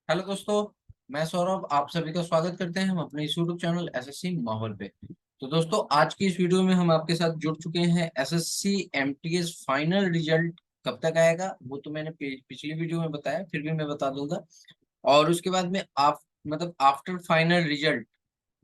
Hello दोस्तों। मैं सौरभ आप सभी का स्वागत करते हैं हम अपने इस यूट्यूब चैनल एसएससी माहौल पे। तो दोस्तों आज की इस वीडियो में हम आपके साथ जुड़ चुके हैं। एसएससी एमटीएस फाइनल रिजल्ट कब तक आएगा वो तो मैंने पिछली वीडियो में बताया, फिर भी मैं बता दूंगा। और उसके बाद में आप मतलब after final result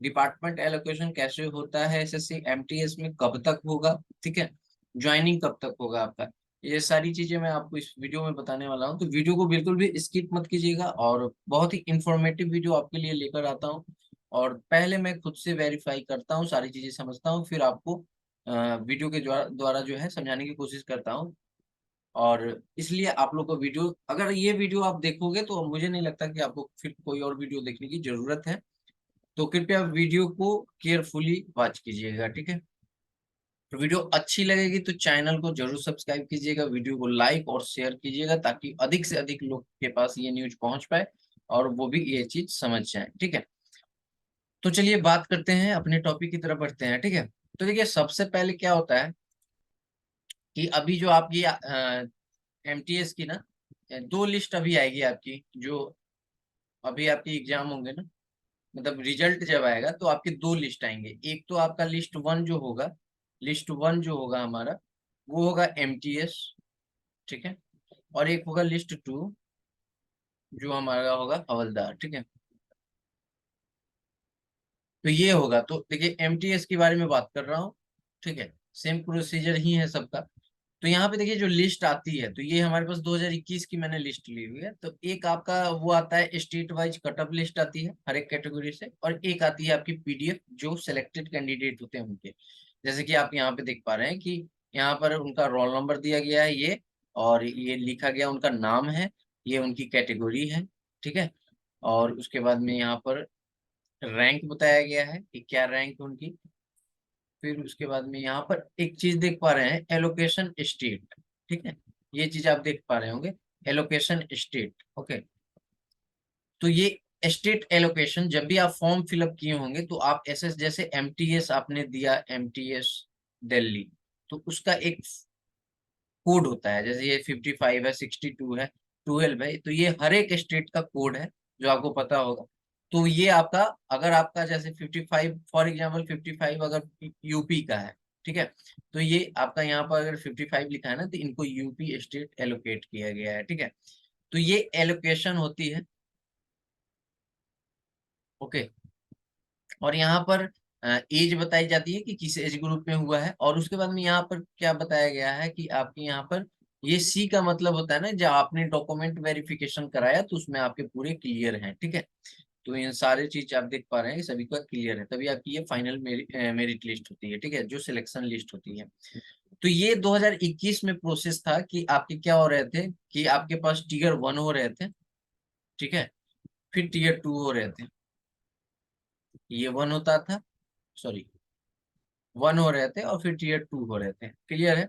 department allocation कैसे होता है एसएससी एमटीएस में, कब तक होगा, ठीक है, ज्वाइनिंग कब तक होगा आपका, ये सारी चीजें मैं आपको इस वीडियो में बताने वाला हूँ। तो वीडियो को बिल्कुल भी स्किप मत कीजिएगा और बहुत ही इंफॉर्मेटिव वीडियो आपके लिए लेकर आता हूँ। और पहले मैं खुद से वेरीफाई करता हूँ, सारी चीजें समझता हूँ, फिर आपको वीडियो के द्वारा द्वारा जो है समझाने की कोशिश करता हूँ। और इसलिए आप लोग को वीडियो, अगर ये वीडियो आप देखोगे तो मुझे नहीं लगता कि आपको फिर कोई और वीडियो देखने की जरूरत है। तो कृपया वीडियो को केयरफुली वॉच कीजिएगा, ठीक है। तो वीडियो अच्छी लगेगी तो चैनल को जरूर सब्सक्राइब कीजिएगा, वीडियो को लाइक और शेयर कीजिएगा ताकि अधिक से अधिक लोग के पास ये न्यूज पहुंच पाए और वो भी ये चीज समझ जाए, ठीक है। तो चलिए बात करते हैं, अपने टॉपिक की तरफ बढ़ते हैं, ठीक है। तो देखिए सबसे पहले क्या होता है कि अभी जो आपकी एमटीएस की ना दो लिस्ट अभी आएगी आपकी, जो अभी आपकी एग्जाम होंगे ना, मतलब रिजल्ट जब आएगा तो आपके दो लिस्ट आएंगे। एक तो आपका लिस्ट वन जो होगा, लिस्ट वन जो होगा हमारा वो होगा एमटीएस, ठीक है। और एक होगा लिस्ट टू जो हमारा होगा हवलदार, ठीक है। तो ये होगा, तो देखिए एमटीएस के बारे में बात कर रहा हूँ, ठीक है। सेम प्रोसीजर ही है सबका। तो यहाँ पे देखिए जो लिस्ट आती है, तो ये हमारे पास 2021 की मैंने लिस्ट ली हुई है। तो एक आपका वो आता है स्टेट वाइज कटअप लिस्ट आती है हर एक कैटेगरी से, और एक आती है आपकी पीडीएफ जो सिलेक्टेड कैंडिडेट होते हैं उनके। जैसे कि आप यहाँ पे देख पा रहे हैं कि यहाँ पर उनका रोल नंबर दिया गया है ये, और ये लिखा गया उनका नाम है, ये उनकी कैटेगरी है, ठीक है। और उसके बाद में यहाँ पर रैंक बताया गया है कि क्या रैंक है उनकी। फिर उसके बाद में यहाँ पर एक चीज देख पा रहे हैं, एलोकेशन स्टेट, ठीक है। ये चीज आप देख पा रहे होंगे, एलोकेशन स्टेट, ओके। तो ये स्टेट एलोकेशन जब भी आप फॉर्म फिलअप किए होंगे तो आप एसएस जैसे एमटीएस आपने दिया, एमटीएस दिल्ली, तो उसका एक कोड होता है। जैसे ये 55 है, 62 है, 12 है, तो ये हर एक स्टेट का कोड है जो आपको पता होगा। तो ये आपका, अगर आपका जैसे 55 फॉर एग्जाम्पल 55 अगर यूपी का है, ठीक है, तो ये आपका यहाँ पर अगर 55 लिखा है ना तो इनको यूपी स्टेट एलोकेट किया गया है, ठीक है। तो ये एलोकेशन होती है, ओके। और यहाँ पर एज बताई जाती है कि किस एज ग्रुप में हुआ है। और उसके बाद में यहाँ पर क्या बताया गया है कि आपके यहाँ पर ये सी का मतलब होता है ना, जब आपने डॉक्यूमेंट वेरिफिकेशन कराया तो उसमें आपके पूरे क्लियर हैं, ठीक है। तो इन सारे चीज आप देख पा रहे हैं, ये सभी का क्लियर है, तभी आपकी ये फाइनल मेरिट लिस्ट होती है, ठीक है, जो सिलेक्शन लिस्ट होती है। तो ये 2021 में प्रोसेस था कि आपके क्या हो रहे थे कि आपके पास टीयर वन हो रहे थे, ठीक है, फिर टीयर टू हो रहे थे, ये वन होता था, सॉरी, वन हो रहे थे और फिर टीयर टू हो रहे थे, क्लियर है।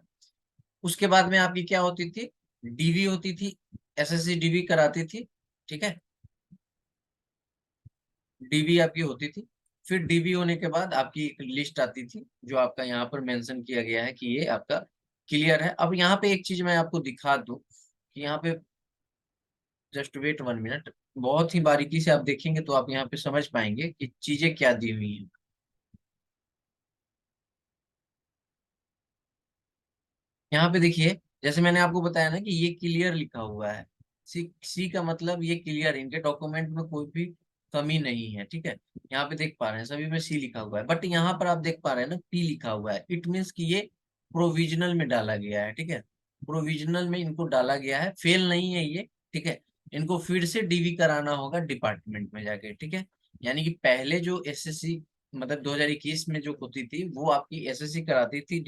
उसके बाद में आपकी क्या होती थी, डीवी होती थी, एसएससी डीवी कराती थी, ठीक है, डीवी आपकी होती थी। फिर डीवी होने के बाद आपकी एक लिस्ट आती थी जो आपका यहाँ पर मेंशन किया गया है कि ये आपका क्लियर है। अब यहाँ पे एक चीज मैं आपको दिखा दूं कि यहाँ पे, जस्ट वेट 1 मिनट, बहुत ही बारीकी से आप देखेंगे तो आप यहाँ पे समझ पाएंगे कि चीजें क्या दी हुई हैं। यहाँ पे देखिए, जैसे मैंने आपको बताया ना कि ये क्लियर लिखा हुआ है, सी सी का मतलब ये क्लियर, इनके डॉक्यूमेंट में कोई भी कमी नहीं है, ठीक है। यहाँ पे देख पा रहे हैं सभी में सी लिखा हुआ है, बट यहाँ पर आप देख पा रहे हैं ना पी लिखा हुआ है, इट मीन्स कि ये प्रोविजनल में डाला गया है, ठीक है। प्रोविजनल में इनको डाला गया है, फेल नहीं है ये, ठीक है। इनको फिर से डीवी कराना होगा डिपार्टमेंट में जाके, ठीक है। यानी कि पहले जो एसएससी मतलब 2021 में जो होती थी वो आपकी एसएससी कराती थी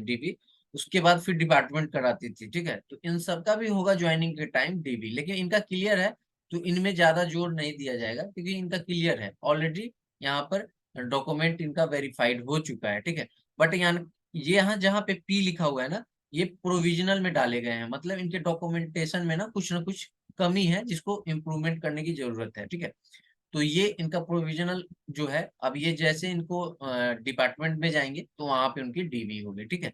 डीवी, उसके बाद फिर डिपार्टमेंट कराती थी, ठीक है। तो इन सबका भी होगा ज्वाइनिंग के टाइम डीबी, लेकिन इनका क्लियर है तो इनमें ज्यादा जोर नहीं दिया जाएगा क्योंकि इनका क्लियर है ऑलरेडी। यहाँ पर डॉक्यूमेंट इनका वेरीफाइड हो चुका है, ठीक है। बट यहाँ, ये यहाँ जहाँ पे पी लिखा हुआ है ना, ये प्रोविजनल में डाले गए हैं, मतलब इनके डॉक्यूमेंटेशन में ना कुछ कमी है जिसको इम्प्रूवमेंट करने की जरूरत है, ठीक है। तो ये इनका प्रोविजनल जो है, अब ये जैसे इनको डिपार्टमेंट में जाएंगे तो वहां पे उनकी डीवी होगी, ठीक है।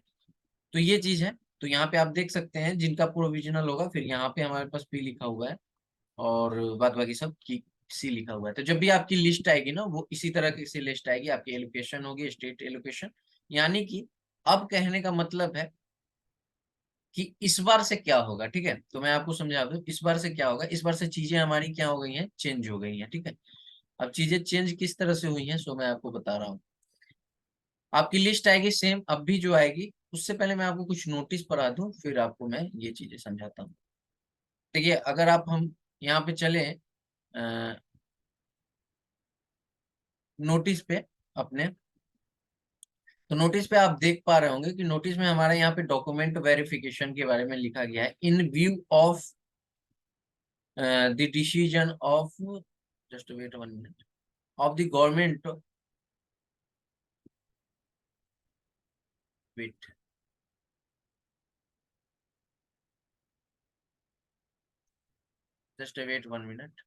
तो ये चीज है। तो यहाँ पे आप देख सकते हैं जिनका प्रोविजनल होगा, फिर यहाँ पे हमारे पास पी लिखा हुआ है, और बात बाकी सब की सी लिखा हुआ है। तो जब भी आपकी लिस्ट आएगी ना, वो इसी तरह की सी लिस्ट आएगी, आपकी एलोकेशन होगी स्टेट एलोकेशन। यानी कि अब कहने का मतलब है कि इस बार से क्या होगा, ठीक है। तो मैं आपको समझा दूं इस बार से क्या होगा। इस बार से चीजें हमारी क्या हो गई हैं, चेंज हो गई हैं, ठीक है। अब चीजें चेंज किस तरह से हुई हैं, सो मैं आपको बता रहा हूँ। आपकी लिस्ट आएगी सेम अब भी जो आएगी। उससे पहले मैं आपको कुछ नोटिस पढ़ा दूं, फिर आपको मैं ये चीजें समझाता हूँ। देखिए, अगर आप हम यहाँ पे चले नोटिस पे अपने, तो नोटिस पे आप देख पा रहे होंगे कि नोटिस में हमारे यहाँ पे डॉक्यूमेंट वेरिफिकेशन के बारे में लिखा गया है। In view of the decision of, just wait 1 minute, of the government, wait, just wait 1 minute.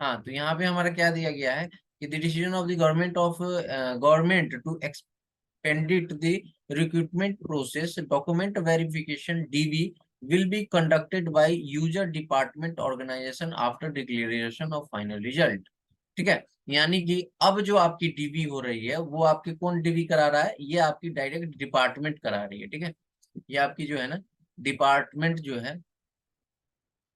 हाँ, तो यहाँ पे हमारा क्या दिया गया है कि the decision of the government to expedite the recruitment process document verification DV will be conducted by user department organization after declaration of final result, ठीक है। यानी कि अब जो आपकी डीवी हो रही है वो आपकी कौन डीवी करा रहा है, ये आपकी डायरेक्ट डिपार्टमेंट करा रही है, ठीक है। ये आपकी जो है ना डिपार्टमेंट जो है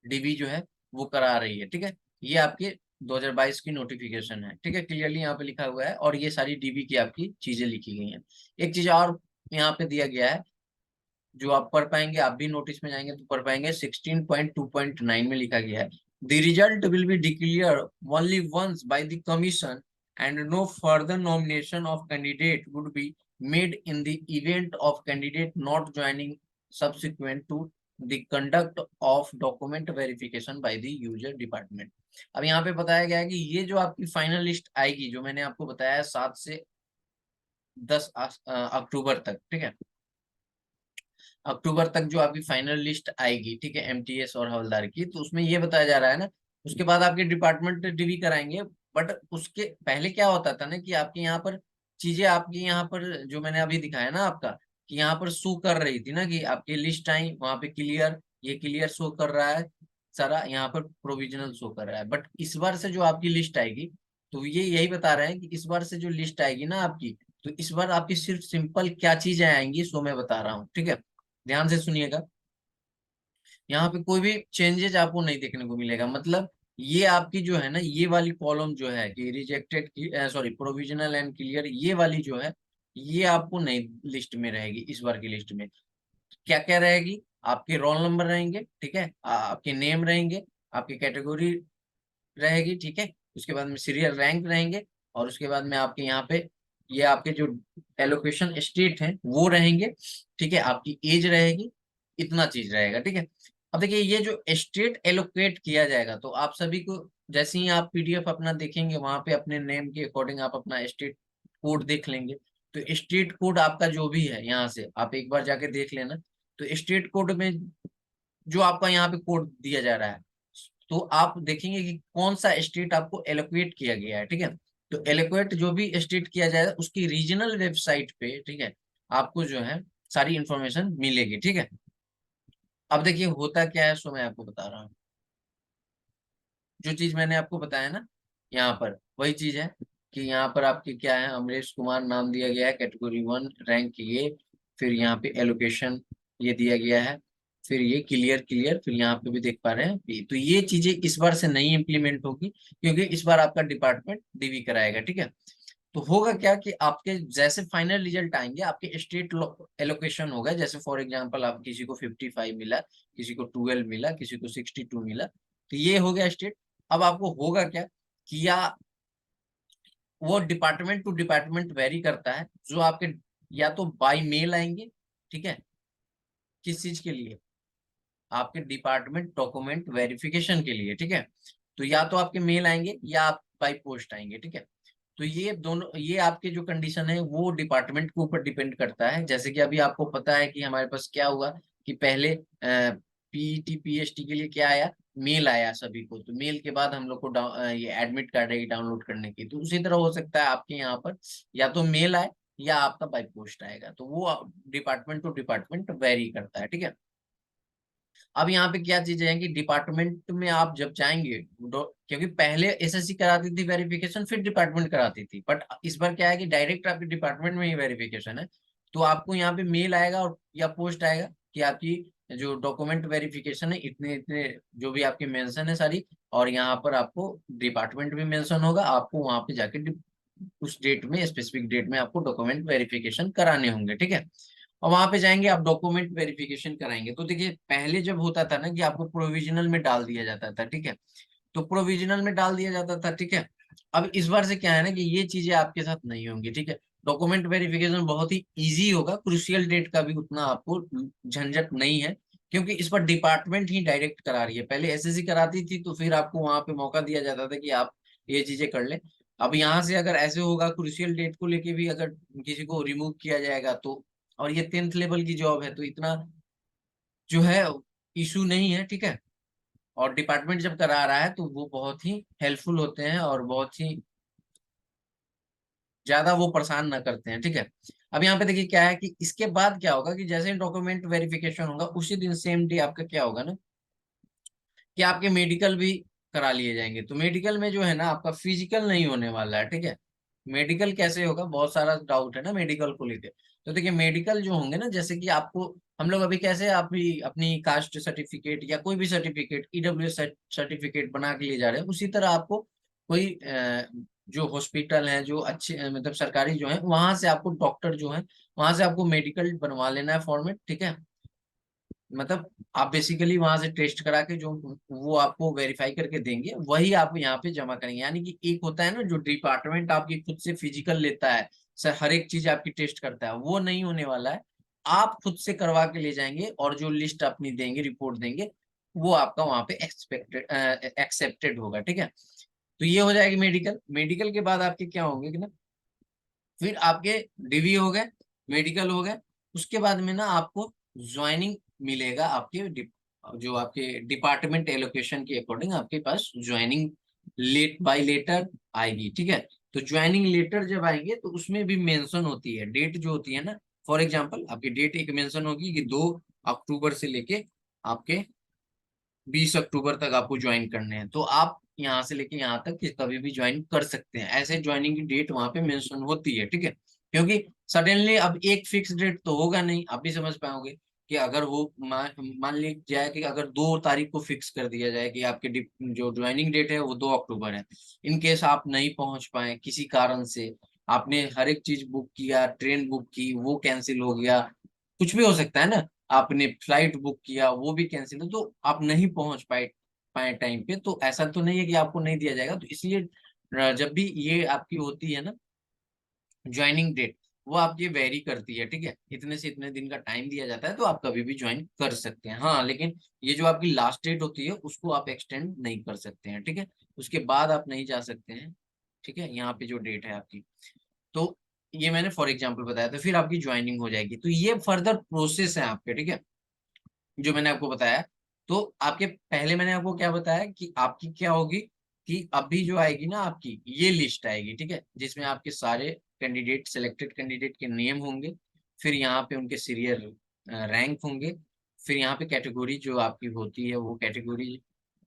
डीबी जो है वो करा रही है, ठीक है। ये आपके 2022 की नोटिफिकेशन है, ठीक है। क्लियरली यहाँ पे लिखा हुआ है और ये सारी डीबी की आपकी चीजें लिखी गई हैं। एक चीज और यहाँ पे दिया गया है जो आप पढ़ पाएंगे, आप भी नोटिस में जाएंगे तो पढ़ पाएंगे। 16.2.9 में लिखा गया है the result will be declare only once by the commission and no further nomination of candidate would be made in the event of candidate not joining subsequent to the conduct of document verification by the user department. अब यहाँ पे बताया गया है कि ये जो आपकी फाइनल लिस्ट आएगी, जो मैंने आपको बताया 7 से 10 अक्टूबर तक, ठीक है। अक्टूबर तक जो आपकी फाइनल लिस्ट आएगी, ठीक है, एमटीएस और हवलदार की, तो उसमें ये बताया जा रहा है ना, उसके बाद आपके डिपार्टमेंट डीवी कराएंगे। बट उसके पहले क्या होता था ना कि आपके यहाँ पर चीजें, आपके यहाँ पर जो मैंने अभी दिखाया ना आपका, कि यहाँ पर शो कर रही थी ना कि आपकी लिस्ट आई वहां पे क्लियर, ये क्लियर शो कर रहा है सारा, यहाँ पर प्रोविजनल शो कर रहा है। बट इस बार से जो आपकी लिस्ट आएगी, तो ये यही बता रहे हैं कि इस बार से जो लिस्ट आएगी ना आपकी, तो इस बार आपकी सिर्फ सिंपल क्या चीजें आएंगी, सो मैं बता रहा हूँ, ठीक है। ध्यान से सुनिएगा, यहाँ पे कोई भी चेंजेस आपको नहीं देखने को मिलेगा। मतलब ये आपकी जो है ना, ये वाली कॉलम जो है कि रिजेक्टेड की, सॉरी, प्रोविजनल एंड क्लियर, ये वाली जो है ये आपको नई लिस्ट में रहेगी। इस बार की लिस्ट में क्या क्या रहेगी, आपके रोल नंबर रहेंगे, ठीक है, आपके नेम रहेंगे, आपकी कैटेगरी रहेगी, ठीक है। उसके बाद में सीरियल रैंक रहेंगे, और उसके बाद में आपके यहाँ पे ये आपके जो एलोकेशन स्टेट है वो रहेंगे, ठीक है। आपकी एज रहेगी, इतना चीज रहेगा, ठीक है। अब देखिए, ये जो स्टेट एलोकेट किया जाएगा, तो आप सभी को जैसे ही आप पीडीएफ अपना देखेंगे, वहां पे अपने नेम के अकॉर्डिंग आप अपना स्टेट कोड देख लेंगे। तो स्टेट कोड आपका जो भी है, यहाँ से आप एक बार जाके देख लेना। तो स्टेट कोड में जो आपका यहाँ पे कोड दिया जा रहा है, तो आप देखेंगे कि कौन सा स्टेट आपको एलोकेट किया गया है, ठीक है। तो एलोकेट जो भी स्टेट किया जाएगा उसकी रीजनल वेबसाइट पे, ठीक है, आपको जो है सारी इंफॉर्मेशन मिलेगी, ठीक है। अब देखिए होता क्या है, सो मैं आपको बता रहा हूँ। जो चीज मैंने आपको बताया ना, यहाँ पर वही चीज है कि यहाँ पर आपके क्या है, अमरीश कुमार नाम दिया गया है, कैटेगरी 1, रैंक ये, फिर यहाँ पे एलोकेशन ये दिया गया है, फिर ये क्लियर क्लियर, फिर यहाँ पे भी देख पा रहे हैं तो ये चीजें इस बार से नहीं इम्प्लीमेंट होगी, क्योंकि इस बार आपका डिपार्टमेंट डीवी कराएगा, ठीक है। तो होगा क्या कि आपके जैसे फाइनल रिजल्ट आएंगे, आपके स्टेट एलोकेशन होगा। जैसे फॉर एग्जांपल आप किसी को 55 मिला, किसी को 12 मिला, किसी को 62 मिला, तो ये हो गया स्टेट। अब आपको होगा क्या कि या वो डिपार्टमेंट टू डिपार्टमेंट वेरी करता है, जो आपके या तो बाय मेल आएंगे, ठीक है, किस चीज के लिए, आपके डिपार्टमेंट डॉक्यूमेंट वेरिफिकेशन के लिए, ठीक है। तो या तो आपके मेल आएंगे या आप बाई पोस्ट आएंगे, ठीक है। तो ये दोनों, ये आपके जो कंडीशन है वो डिपार्टमेंट के ऊपर डिपेंड करता है। जैसे कि अभी आपको पता है कि हमारे पास क्या हुआ कि पहले पीईटी पीएचडी के लिए क्या आया, मेल आया सभी को। तो मेल के बाद हम लोग को ये एडमिट कार्ड है डाउनलोड करने की। तो उसी तरह हो सकता है आपके यहाँ पर या तो मेल आए या आपका बाई पोस्ट आएगा। तो वो डिपार्टमेंट टू डिपार्टमेंट वेरी करता है, ठीक है। अब यहाँ पे क्या चीजें हैं कि डिपार्टमेंट में आप जब जाएंगे, क्योंकि पहले एसएससी कराती थी वेरिफिकेशन, फिर डिपार्टमेंट कराती थी, बट इस बार क्या है कि डायरेक्ट आपके डिपार्टमेंट में ही वेरिफिकेशन है। तो आपको यहाँ पे मेल आएगा और या पोस्ट आएगा कि आपकी जो डॉक्यूमेंट वेरिफिकेशन है इतने इतने जो भी आपकी मेंशन है सारी, और यहाँ पर आपको डिपार्टमेंट भी मेंशन होगा, आपको वहां पे जाके उस डेट में, स्पेसिफिक डेट में आपको डॉक्यूमेंट वेरिफिकेशन कराने होंगे, ठीक है। और वहां पे जाएंगे आप डॉक्यूमेंट वेरिफिकेशन कराएंगे। तो देखिए पहले जब होता था ना कि आपको प्रोविजनल में डाल दिया जाता था, ठीक है, तो प्रोविजनल में डाल दिया जाता था, ठीक है। अब इस बार से क्या है ना कि ये चीजें आपके साथ नहीं होंगी, ठीक है। डॉक्यूमेंट वेरिफिकेशन बहुत ही इजी होगा, क्रूशियल डेट का भी उतना आपको झंझट नहीं है, क्योंकि इस पर डिपार्टमेंट ही डायरेक्ट करा रही है। पहले एसएससी कराती थी तो फिर आपको वहां पे मौका दिया जाता था कि आप ये चीजें कर लें। अब यहाँ से अगर ऐसे होगा, क्रूशियल डेट को लेके भी अगर किसी को रिमूव किया जाएगा तो, और ये 10th लेवल की जॉब है तो इतना जो है इशू नहीं है, ठीक है। और डिपार्टमेंट जब करा रहा है तो वो बहुत ही हेल्पफुल होते हैं और बहुत ही ज्यादा वो परेशान ना करते हैं, ठीक है। अब यहाँ पे देखिए क्या है कि इसके बाद क्या होगा कि जैसे डॉक्यूमेंट वेरिफिकेशन होगा उसी दिन सेम डे आपका क्या होगा ना कि आपके मेडिकल भी करा लिए जाएंगे। तो मेडिकल में जो है ना आपका फिजिकल नहीं होने वाला है, ठीक है। मेडिकल कैसे होगा, बहुत सारा डाउट है ना मेडिकल को लेकर। तो देखिए मेडिकल जो होंगे ना, जैसे कि आपको हम लोग अभी कैसे आप भी अपनी कास्ट सर्टिफिकेट या कोई भी सर्टिफिकेट ईडब्ल्यूएस सर्टिफिकेट बना के लिए जा रहे हैं, उसी तरह आपको कोई जो हॉस्पिटल है जो अच्छे मतलब सरकारी जो है वहां से आपको डॉक्टर जो है वहां से आपको मेडिकल बनवा लेना है फॉर्मेट, ठीक है। मतलब आप बेसिकली वहां से टेस्ट करा के जो वो आपको वेरीफाई करके देंगे वही आप यहाँ पे जमा करेंगे। यानी कि एक होता है ना जो डिपार्टमेंट आपकी खुद से फिजिकल लेता है, सर हर एक चीज आपकी टेस्ट करता है, वो नहीं होने वाला है। आप खुद से करवा के ले जाएंगे और जो लिस्ट अपनी देंगे, रिपोर्ट देंगे, वो आपका वहां पे एक्सेप्टेड होगा, ठीक है। तो ये हो जाएगी मेडिकल। मेडिकल के बाद आपके क्या होंगे कि ना, फिर आपके डीवी हो गए, मेडिकल हो गए, उसके बाद में ना आपको ज्वाइनिंग मिलेगा आपके जो आपके डिपार्टमेंट एलोकेशन के अकॉर्डिंग आपके पास ज्वाइनिंग लेट बाय लेटर आएगी, ठीक है। तो ज्वाइनिंग लेटर जब आएंगे तो उसमें भी मेंशन होती है डेट जो होती है ना। फॉर एग्जांपल आपकी डेट एक मेंशन होगी कि 2 अक्टूबर से लेके आपके 20 अक्टूबर तक आपको ज्वाइन करने हैं। तो आप यहाँ से लेके यहाँ तक कभी भी ज्वाइन कर सकते हैं, ऐसे ज्वाइनिंग की डेट वहां पे मेंशन होती है, ठीक है। क्योंकि सडनली अब एक फिक्स डेट तो होगा नहीं, आप भी समझ पाओगे कि अगर वो मान ली जाए कि अगर 2 तारीख को फिक्स कर दिया जाए कि आपके जो ज्वाइनिंग डेट है वो 2 अक्टूबर है, इन केस आप नहीं पहुंच पाए किसी कारण से, आपने हर एक चीज बुक किया, ट्रेन बुक की वो कैंसिल हो गया, कुछ भी हो सकता है ना, आपने फ्लाइट बुक किया वो भी कैंसिल है, तो आप नहीं पहुंच पाए टाइम पे, तो ऐसा तो नहीं है कि आपको नहीं दिया जाएगा। तो इसलिए जब भी ये आपकी होती है ना ज्वाइनिंग डेट, वो आपकी वेरी करती है, ठीक है। इतने से इतने दिन का टाइम दिया जाता है तो आप कभी भी ज्वाइन कर सकते हैं, हाँ। लेकिन ये जो आपकी लास्ट डेट होती है उसको आप एक्सटेंड नहीं कर सकते हैं, ठीक है। उसके बाद आप नहीं जा सकते हैं, ठीक है। यहाँ पे जो डेट है आपकी, तो ये मैंने फॉर एग्जाम्पल बताया, तो फिर आपकी ज्वाइनिंग हो जाएगी। तो ये फर्दर प्रोसेस है आपके, ठीक है, जो मैंने आपको बताया। तो आपके पहले मैंने आपको क्या बताया कि आपकी क्या होगी कि अभी जो आएगी ना आपकी ये लिस्ट आएगी, ठीक है, जिसमें आपके सारे कैंडिडेट, सिलेक्टेड कैंडिडेट के नेम होंगे, फिर यहाँ पे उनके सीरियल रैंक होंगे, फिर यहाँ पे कैटेगरी जो आपकी होती है वो कैटेगरी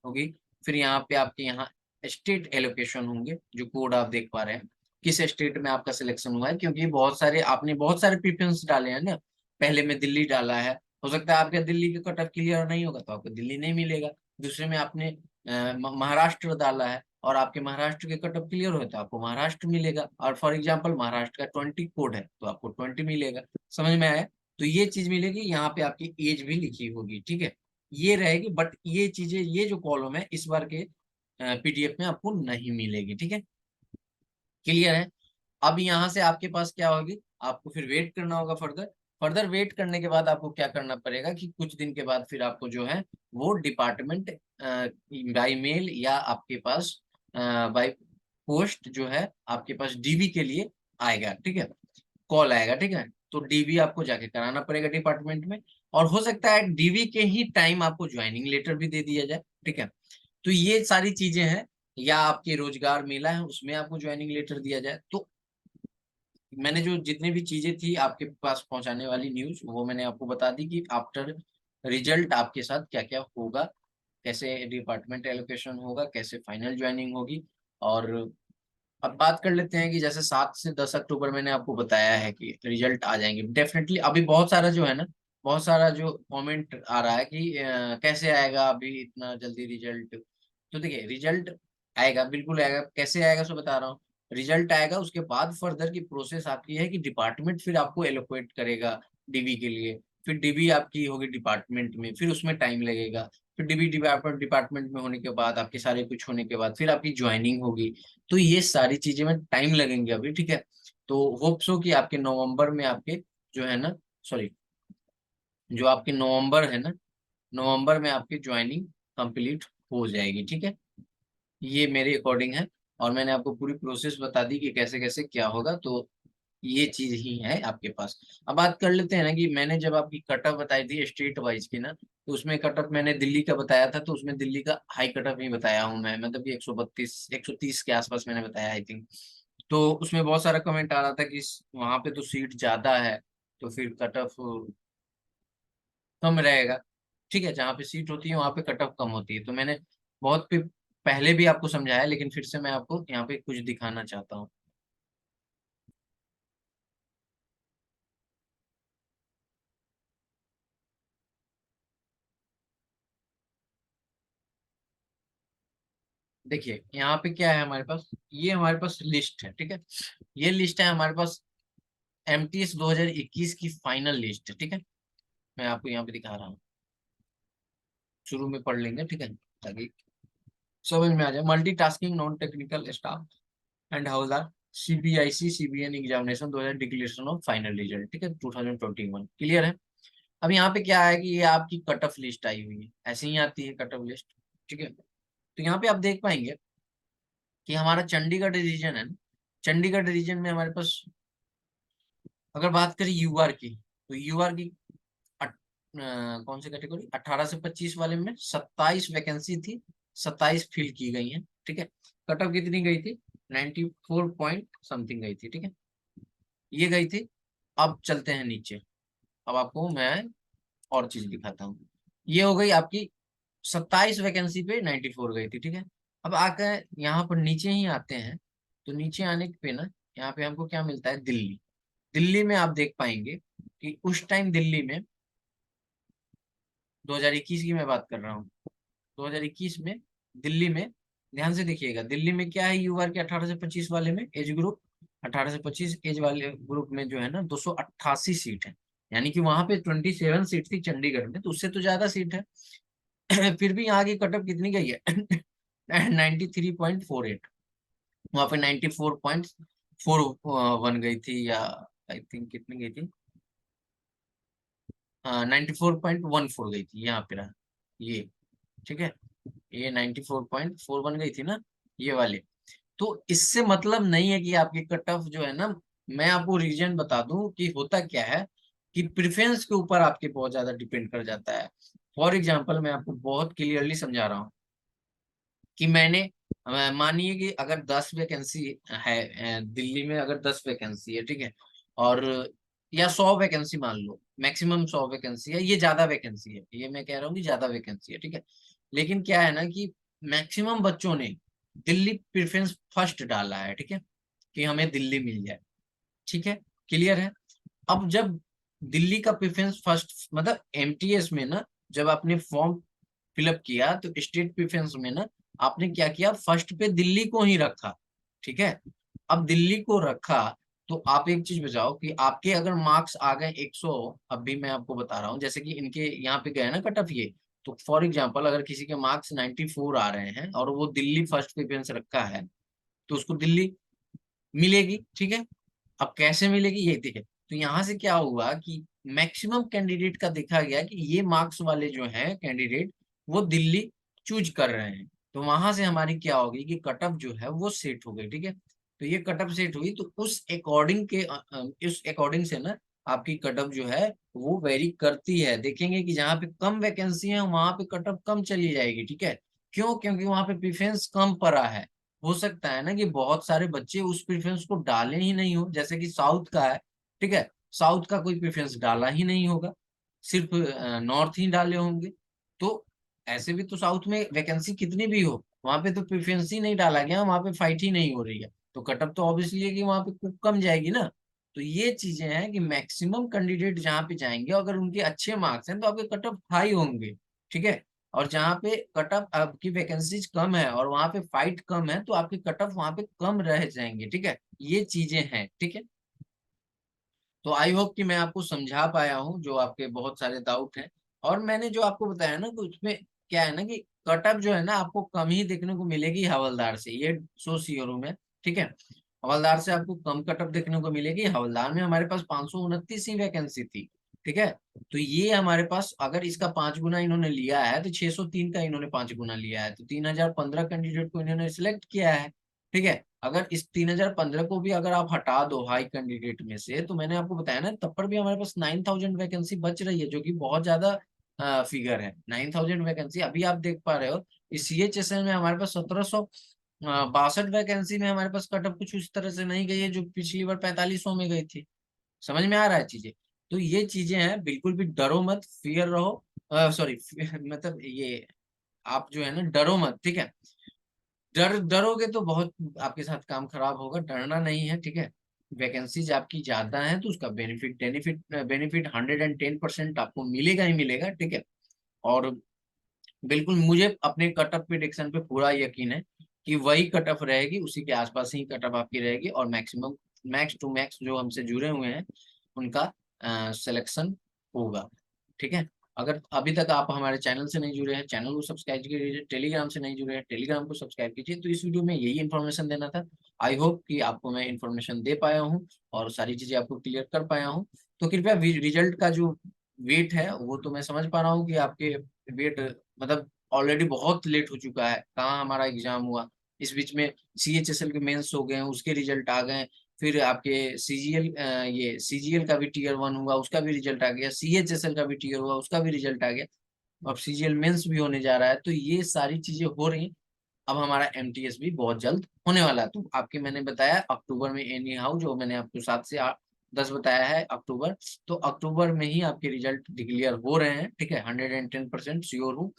होगी, फिर यहाँ पे आपके यहाँ स्टेट एलोकेशन होंगे, जो कोड आप देख पा रहे हैं किस स्टेट में आपका सिलेक्शन हुआ है। क्योंकि बहुत सारे आपने बहुत सारे प्रेफरेंस डाले हैं ना, पहले में दिल्ली डाला है, हो सकता है आपका दिल्ली का कट ऑफ क्लियर नहीं होगा तो आपको दिल्ली नहीं मिलेगा। दूसरे में आपने महाराष्ट्र डाला है और आपके महाराष्ट्र के कट ऑफ क्लियर हो तो आपको महाराष्ट्र मिलेगा, और फॉर एग्जांपल महाराष्ट्र का 20 कोड है तो आपको 20 मिलेगा। समझ में आया। तो ये चीज मिलेगी, यहाँ पे आपकी एज भी लिखी होगी, ठीक है, ये रहेगी। बट ये चीजें, ये जो कॉलम है इस बार के पीडीएफ में आपको नहीं मिलेगी, ठीक है, क्लियर है। अब यहाँ से आपके पास क्या होगी, आपको फिर वेट करना होगा फर्दर। फर्दर वेट करने के बाद आपको क्या करना पड़ेगा कि कुछ दिन के बाद फिर आपको जो है वो डिपार्टमेंट बाई मेल या आपके पास बाई पोस्ट जो है आपके पास डीबी के लिए आएगा, ठीक है, कॉल आएगा, ठीक है। तो डीबी आपको जाके कराना पड़ेगा डिपार्टमेंट में। और हो सकता है डीवी के ही टाइम आपको ज्वाइनिंग लेटर भी दे दिया जाए, ठीक है। तो ये सारी चीजें हैं, या आपके रोजगार मेला है उसमें आपको ज्वाइनिंग लेटर दिया जाए। तो मैंने जो जितनी भी चीजें थी आपके पास पहुंचाने वाली न्यूज, वो मैंने आपको बता दी कि आफ्टर रिजल्ट आपके साथ क्या क्या होगा, कैसे डिपार्टमेंट एलोकेशन होगा, कैसे फाइनल ज्वाइनिंग होगी। और अब बात कर लेते हैं कि जैसे 7 से 10 अक्टूबर मैंने आपको बताया है कि रिजल्ट आ जाएंगे डेफिनेटली। अभी बहुत सारा जो है ना, बहुत सारा जो कमेंट आ रहा है कि कैसे आएगा अभी इतना जल्दी रिजल्ट। तो देखिए रिजल्ट आएगा, बिल्कुल आएगा। कैसे आएगा सो बता रहा हूँ। रिजल्ट आएगा, उसके बाद फर्दर की प्रोसेस आपकी है कि डिपार्टमेंट फिर आपको एलोकेट करेगा डीवी के लिए। फिर डीवी आपकी होगी डिपार्टमेंट में, फिर उसमें टाइम लगेगा। फिर डीबी डिपार्टमेंट में होने के बाद आपके सारे कुछ होने के बाद फिर आपकी ज्वाइनिंग होगी। तो ये सारी चीजें में टाइम लगेंगे अभी, ठीक है। तो होप्स हो कि आपके नवंबर में आपके जो है ना, सॉरी, जो आपके नवंबर है ना, नवंबर में आपकी ज्वाइनिंग कंप्लीट हो जाएगी, ठीक है। ये मेरे अकॉर्डिंग है। और मैंने आपको पूरी प्रोसेस बता दी कि कैसे कैसे क्या होगा। तो ये चीज ही है आपके पास। अब बात कर लेते हैं ना कि मैंने जब आपकी कट ऑफ बताई थी स्टेट वाइज की ना, तो उसमें कट ऑफ मैंने दिल्ली का बताया था, तो उसमें दिल्ली का हाई कट ऑफ ही बताया हूँ मैं, मतलब कि 132 130 के आसपास मैंने बताया आई थिंक। तो उसमें बहुत सारा कमेंट आ रहा था कि वहां पे तो सीट ज्यादा है, तो फिर कट ऑफ कम रहेगा। ठीक है, जहाँ पे सीट होती है वहां पे कट ऑफ कम होती है। तो मैंने बहुत पहले भी आपको समझाया, लेकिन फिर से मैं आपको यहाँ पे कुछ दिखाना चाहता हूँ। देखिए यहाँ पे क्या है हमारे पास, ये हमारे पास लिस्ट है, ठीक है। ये लिस्ट है हमारे पास एमटीएस 2021 की फाइनल लिस्ट, ठीक है। मैं आपको यहाँ पे दिखा रहा हूँ, शुरू में पढ़ लेंगे, ठीक है, ताकि समझ में आ जाए। Multitasking non technical staff and हाउसदार, CBIC CBN examination 2000 declaration of final result, ठीक है, 2021 क्लियर है। अब यहाँ पे क्या है कि ये आपकी कट ऑफ लिस्ट आई हुई है, ऐसे ही आती है कट ऑफ लिस्ट, ठीक है। तो यहाँ पे आप देख पाएंगे कि हमारा चंडीगढ़ रीजन है ना, चंडीगढ़ रीजन में हमारे पास अगर बात करें यूआर की, तो यूआर की कौन सी कैटेगरी, 18 से 25 वाले में 27 वैकेंसी थी, 27 फिल की गई हैं, ठीक है। कट ऑफ कितनी गई थी, 94 पॉइंट समथिंग गई थी, ठीक है, ये गई थी। अब चलते हैं नीचे, अब आपको मैं और चीज दिखाता हूँ। ये हो गई आपकी 27 वैकेंसी पे 94 गई थी, ठीक है। अब आकर यहाँ पर नीचे ही आते हैं, तो नीचे आने पे ना, यहाँ पे हमको क्या मिलता है, दिल्ली। दिल्ली में आप देख पाएंगे कि उस टाइम दिल्ली में 2021 की मैं बात कर रहा हूँ, 2021 में दिल्ली में, ध्यान से देखिएगा, दिल्ली में क्या है, यूआर के 18 से 25 वाले में एज ग्रुप, 18 से 25 एज वाले ग्रुप में जो है ना 288 सीट है। यानी कि वहां पे 27 सीट थी चंडीगढ़ में, तो उससे तो ज्यादा सीट है। फिर भी यहाँ की कटअप कितनी गई है, 93.48। वहां पे 94.41 गई थी, या आई थिंक कितनी गई थी, 94.14 गई थी यहाँ पे रहा ये, ठीक है। ये 94.41 गई थी ना, ये वाले। तो इससे मतलब नहीं है कि आपकी कट ऑफ जो है ना, मैं आपको रीजन बता दूं कि होता क्या है कि प्रेफरेंस के ऊपर आपके बहुत ज्यादा डिपेंड कर जाता है। फॉर एग्जाम्पल मैं आपको बहुत क्लियरली समझा रहा हूँ कि मैंने मानिए कि अगर 10 वैकेंसी है, दिल्ली में अगर 10 वैकेंसी है, ठीक है, और या 100 वैकेंसी मान लो, मैक्सिमम 100 वैकेंसी है, ये ज्यादा वैकेंसी है, ये मैं कह रहा हूँ कि ज्यादा वैकेंसी है, ठीक है। लेकिन क्या है ना कि मैक्सिमम बच्चों ने दिल्ली प्रेफरेंस फर्स्ट डाला है, ठीक है, कि हमें दिल्ली मिल जाए, ठीक है, क्लियर है। अब जब दिल्ली का प्रेफरेंस फर्स्ट, मतलब एमटीएस में ना, जब आपने फॉर्म फिलअप किया तो स्टेट प्रेफरेंस में ना आपने क्या किया, फर्स्ट पे दिल्ली को ही रखा, ठीक है। अब दिल्ली को रखा, तो आप एक चीज बताओ कि आपके अगर मार्क्स आ गए 100, अब भी मैं आपको बता रहा हूँ, जैसे कि इनके यहाँ पे गए ना कट ऑफ ये, तो फॉर एग्जाम्पल अगर किसी के मार्क्स 94 आ रहे हैं और वो दिल्ली फर्स्ट प्रेफरेंस रखा है, तो उसको दिल्ली मिलेगी, ठीक है। अब कैसे मिलेगी ये देखिए, तो यहाँ से क्या हुआ कि मैक्सिमम कैंडिडेट का देखा गया कि ये मार्क्स वाले जो हैं कैंडिडेट, वो दिल्ली चूज कर रहे हैं। तो वहां से हमारी क्या होगी कि कट ऑफ जो है वो सेट हो गई, ठीक है। तो ये कट ऑफ सेट हुई, तो उस अकॉर्डिंग से ना आपकी कट ऑफ जो है वो वेरी करती है। देखेंगे कि जहाँ पे कम वैकेंसी है वहां पे कट ऑफ कम चली जाएगी, ठीक है। क्यों? क्योंकि वहां पे प्रेफरेंस कम पड़ा है। हो सकता है ना कि बहुत सारे बच्चे उस प्रेफरेंस को डाले ही नहीं हो, जैसे कि साउथ का है, ठीक है। साउथ का कोई प्रेफरेंस डाला ही नहीं होगा, सिर्फ नॉर्थ ही डाले होंगे। तो ऐसे भी तो साउथ में वैकेंसी कितनी भी हो, वहां पे तो प्रेफरेंस ही नहीं डाला गया, वहां पे फाइट ही नहीं हो रही है, तो कट ऑफ तो ऑब्वियसली है कि वहां पे कम जाएगी ना। तो ये चीजें हैं कि मैक्सिमम कैंडिडेट जहाँ पे जाएंगे, अगर उनके अच्छे मार्क्स हैं तो आपके कट ऑफ हाई होंगे, ठीक है। और जहाँ पे कट ऑफ आपकी वैकेंसीज कम है और वहां पे फाइट कम है, तो आपके कट ऑफ वहां पे कम रह जाएंगे, ठीक है। ये चीजें हैं, ठीक है। तो आई होप कि मैं आपको समझा पाया हूँ जो आपके बहुत सारे डाउट हैं। और मैंने जो आपको बताया ना, कि उसमें क्या है ना कि कट ऑफ जो है ना आपको कम ही देखने को मिलेगी हवलदार से, ये सो श्योर हूं मैं, ठीक है। हवलदार से आपको कम कट ऑफ देखने को मिलेगी। हवलदार में हमारे पास 529 ही वैकेंसी थी, ठीक है। तो ये हमारे पास अगर इसका 5 गुना इन्होंने लिया है तो 603 का इन्होंने 5 गुना लिया है, तो 3015 कैंडिडेट को इन्होंने सिलेक्ट किया है, ठीक है। अगर इस 3015 को भी अगर आप हटा दो हाई कैंडिडेट में से, तो मैंने आपको बताया ना तब पर भी हमारे पास 9000 वैकेंसी बच रही है, जो कि बहुत ज्यादा फिगर है। 9000 वैकेंसी अभी आप देख पा रहे हो। इस CHSL में हमारे पास 1762 वैकेंसी में हमारे पास कटअप कुछ उस तरह से नहीं गई है जो पिछली बार 4500 में गई थी। समझ में आ रहा है चीजें? तो ये चीजें हैं, बिल्कुल भी डरो मत, फियर रहो, सॉरी मतलब ये आप जो है ना डरो मत, ठीक है। डरोगे तो बहुत आपके साथ काम खराब होगा, डरना नहीं है, ठीक है। वैकेंसीज आपकी ज्यादा है तो उसका बेनिफिट बेनिफिट बेनिफिट 110% आपको मिलेगा ही मिलेगा, ठीक है। और बिल्कुल मुझे अपने कट ऑफ प्रिडिक्शन पे पूरा यकीन है कि वही कट ऑफ रहेगी, उसी के आसपास ही कट ऑफ आपकी रहेगी, और मैक्सिमम मैक्स टू मैक्स जो हमसे जुड़े हुए हैं उनका सिलेक्शन होगा, ठीक है। अगर अभी तक आप हमारे चैनल से नहीं जुड़े हैं, चैनल को सब्सक्राइब कीजिए। टेलीग्राम से नहीं जुड़े हैं, टेलीग्राम को सब्सक्राइब कीजिए। तो इस वीडियो में यही इन्फॉर्मेशन देना था। आई होप कि आपको मैं इन्फॉर्मेशन दे पाया हूँ और सारी चीजें आपको क्लियर कर पाया हूँ। तो कृपया रिजल्ट का जो वेट है वो तो मैं समझ पा रहा हूँ कि आपके वेट मतलब ऑलरेडी बहुत लेट हो चुका है। कहाँ हमारा एग्जाम हुआ, इस बीच में CHSL के मेंस हो गए, उसके रिजल्ट आ गए। फिर आपके CGL, ये CGL का भी Tier 1 हुआ, उसका भी रिजल्ट आ गया। CHSL का भी टीयर हुआ, उसका भी रिजल्ट आ गया। अब CGL मेंस भी होने जा रहा है, तो ये सारी चीजें हो रही। अब हमारा MTS भी बहुत जल्द होने वाला है। तो आपके मैंने बताया अक्टूबर में एनी हाउ, जो मैंने आपको 7 से 10 बताया है अक्टूबर, तो अक्टूबर में ही आपके रिजल्ट डिक्लेयर हो रहे हैं, ठीक है। 110% श्योर हूँ।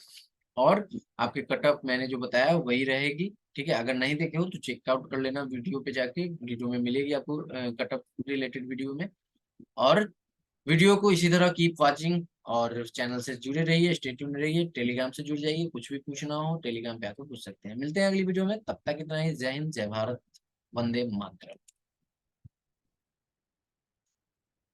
और आपके कट ऑफ मैंने जो बताया वही रहेगी, ठीक है। अगर नहीं देखे हो तो चेकआउट कर लेना वीडियो पे जाके, वीडियो में मिलेगी आपको कट ऑफ रिलेटेड वीडियो में। और वीडियो को इसी तरह कीप वाचिंग, और चैनल से जुड़े रहिए, स्टे ट्यून्ड रहिए। टेलीग्राम से जुड़ जाइए, कुछ भी पूछना हो टेलीग्राम पे आकर पूछ सकते हैं। मिलते हैं अगली वीडियो में, तब तक इतना ही। जय हिंद, जय भारत, वंदे मातरम।